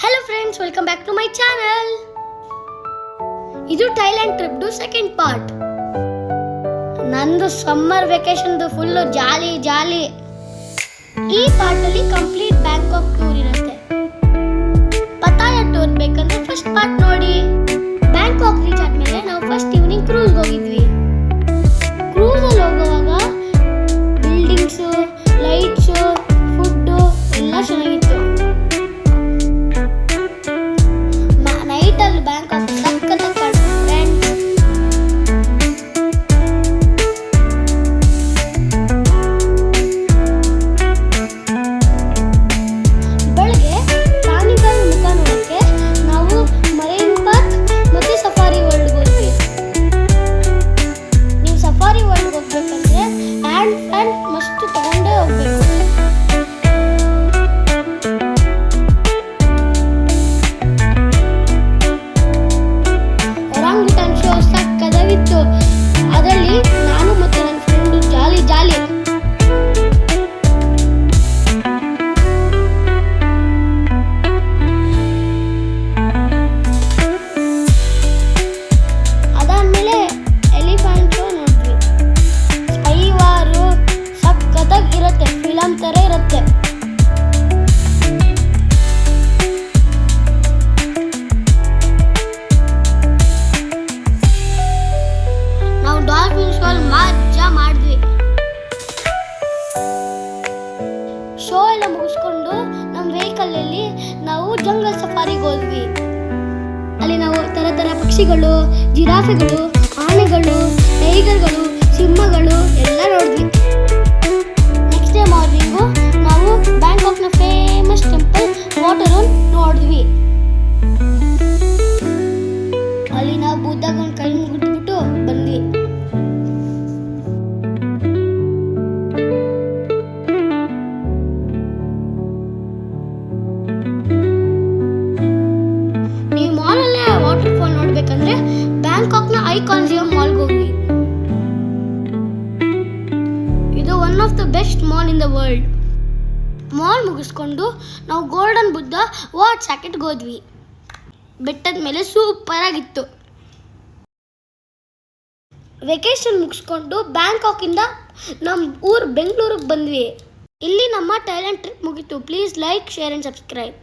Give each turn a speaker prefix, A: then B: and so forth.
A: Hello friends, welcome back to my channel. ಇದು Thailand trip second part. ನಂದು summer vacation full jolly. ಈ part ಅಲ್ಲಿ complete Bangkok tour ಇರುತ್ತೆ. ಪತಾಯ tour ಬೇಕಂದ್ರೆ first part ನೋಡಿ. Bangkok reach ಆದ್ಮೇಲೆ ನಾವು ಫಸ್ಟ್ ಈವ್ನಿಂಗ್ ಕ್ರೂಸ್ ಹೋಗಿದ್ವಿ. ಕ್ರೂಸ್ ಅಲ್ಲಿ ಹೋಗುವಾಗ ಬಿಲ್ಡಿಂಗ್ಸ್, ಲೈಟ್ಸ್, ಫುಡ್ ಎಲ್ಲ ಚೆನ್ನಾಗಿತ್ತು. ನೈಟ್ ಅಲ್ಲಿ ಬ್ಯಾಂಕಾಕ್ ಸಕ್ಕತ್ತಾಗಿ ಕಾಣ್ತು ಫ್ರೆಂಡ್ಸ್. ಬೆಳಗ್ಗೆ ಪ್ರಾಣಿಗಳ ಮುಖ ನೋಡಕ್ಕೆ ನಾವು ಮರೈನ್ ಪಾರ್ಕ್ ಮತ್ತೆ ಸಫಾರಿ ವರ್ಲ್ಡ್ ಹೋದ್ವಿ. ನೀವು ಸಫಾರಿ ವರ್ಲ್ಡ್ ಹೋಗ್ಬೇಕಂದ್ರೆ ಹ್ಯಾಂಡ್ ಫ್ಯಾನ್ ಮಸ್ಟ್ ತಗೊಂಡೇ ಹೋಗ್ಬೇಕು. ಒರಾಂಗುಟಾನ್ ಶೋ ಸಕ್ಕದಾಗಿತ್ತು. ಅದರಲ್ಲಿ ನಾನು ಮತ್ತೆ ನನ್ನ ಫ್ರೆಂಡು ಜಾಲಿ. ಅದಾದ್ಮೇಲೆ ಎಲಿಫೆಂಟ್ ಶೋ ನೋಡಿದ್ವಿ. ಸ್ಪೈ ವಾರು ಸಕ್ಕತ್ತಾಗಿರುತ್ತೆ, ಫಿಲಮ್ ತರ ಇರುತ್ತೆ. ನಾವು ಡಾಲ್ಫಿನ್ ಶೋ ಅಲ್ಲಿ ಮಜಾ ಮಾಡಿದ್ವಿ. ಶೋ ಎಲ್ಲ ಮುಗಿಸ್ಕೊಂಡು ನಮ್ಮ ವೆಹಿಕಲ್ ಅಲ್ಲಿ ನಾವು ಜಂಗಲ್ ಸಫಾರಿಗೆ ಹೋದ್ವಿ. ಅಲ್ಲಿ ನಾವು ತರ ಪಕ್ಷಿಗಳು, ಜಿರಾಫೆಗಳು, ಆನೆಗಳು, ಟೈಗರ್ಗಳು, ಸಿಂಹಗಳು ಎಲ್ಲ ನೋಡಿದ್ವಿ. ನೆಕ್ಸ್ಟ್ ಡೇ ಮಾರ್ನಿಂಗು ನಾವು ಬ್ಯಾಂಕಾಕ್ನ ಫೇಮಸ್ ಟೆಂಪಲ್ ವಾಟರ್ ನೋಡಿದ್ವಿ. ಅಲ್ಲಿ ನಾವು ಬುದ್ಧಗೆ ಒಂದು ಕೈ ಮುಗಿದ್ಬಿಟ್ಟು ಬಂದ್ವಿ. ನೀವು ಮಾಲಲ್ಲೇ ವಾಟರ್ ಫಾಲ್ ನೋಡ್ಬೇಕಂದ್ರೆ ಬ್ಯಾಂಕಾಕ್ನ ಐಕಾನ್ಸಿಯಂ ಮಾಲ್ಗೆ ಹೋಗಿ. ಇದು one of the best mall in the world. Mall ಮುಗಿಸ್ಕೊಂಡು ನಾವು ಗೋಲ್ಡನ್ ಬುದ್ಧ ವಾಟ್ ಸ್ಯಾಕೆಟ್ಗೆ ಹೋದ್ವಿ. ಬೆಟ್ಟದ ಮೇಲೆ ಸೂಪರ್ ಆಗಿತ್ತು. ವೆಕೇಶನ್ ಮುಗಿಸ್ಕೊಂಡು ಬ್ಯಾಂಕಾಕಿಂದ ನಮ್ಮ ಊರು ಬೆಂಗಳೂರಿಗೆ ಬಂದ್ವಿ. ಇಲ್ಲಿ ನಮ್ಮ ಥೈಲ್ಯಾಂಡ್ ಟ್ರಿಪ್ ಮುಗೀತು. Please like, share and subscribe.